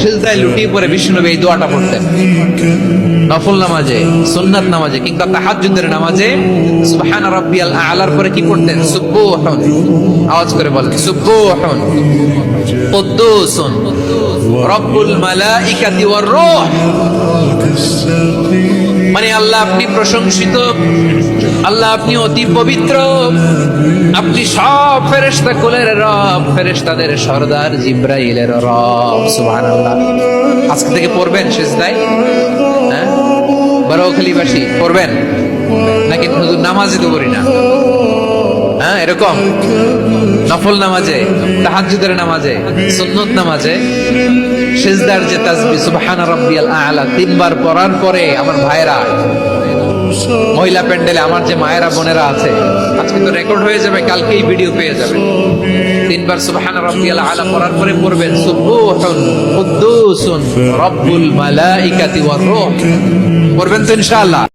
সিজদায় লুটিয়ে পড়ে বিষ্ণুনবী এই দোয়াটা পড়তেন নফল নামাজে, সুন্নাত নামাজে কিংবা তাহাজ্জুদের নামাজে। সুবহানা রাব্বিয়াল আ'লার পরে কি পড়তেন? সুবহান, আওয়াজ করে বলেন সুবহান কুদ্দুসুন রব্বুল মালাইকাতি ওয়ার রূহ। মানে আল্লাহ আপনি প্রশংসিত, আল্লাহ আপনি অতি পবিত্র, আপনি সব ফেরেশতা কুলের রব, ফেরেশতাদের সরদার জিব্রাইলের রব। সুবহানাল্লাহ। আজকে থেকে পড়বেন সিজদায়, হ্যাঁ বারোখালীবাসী পড়বেন নাকি হুজুর নামাজে তো করি না? হ্যাঁ এরকম নফল নামাজে, তাহাজ্জুদের নামাজে, সুন্নত নামাজে সিজদার যে তাসবিহ সুবহান রাব্বিয়াল আ'লা তিনবার পড়ার পরে আমার ভাইরা, মহিলা প্যান্ডেলে আমার যে মায়েরা বোনেরা আছে, আজকে তো রেকর্ড হয়ে যাবে, কালকেই ভিডিও পেয়ে যাবেন। তিনবার সুবহান রাব্বিয়াল আ'লা পড়ার পরে পড়বেন সুবহুন কুদ্দুসুন রব্বুল মালাইকাতি ওয়ার রূহ। পড়বেন তো ইনশাআল্লাহ।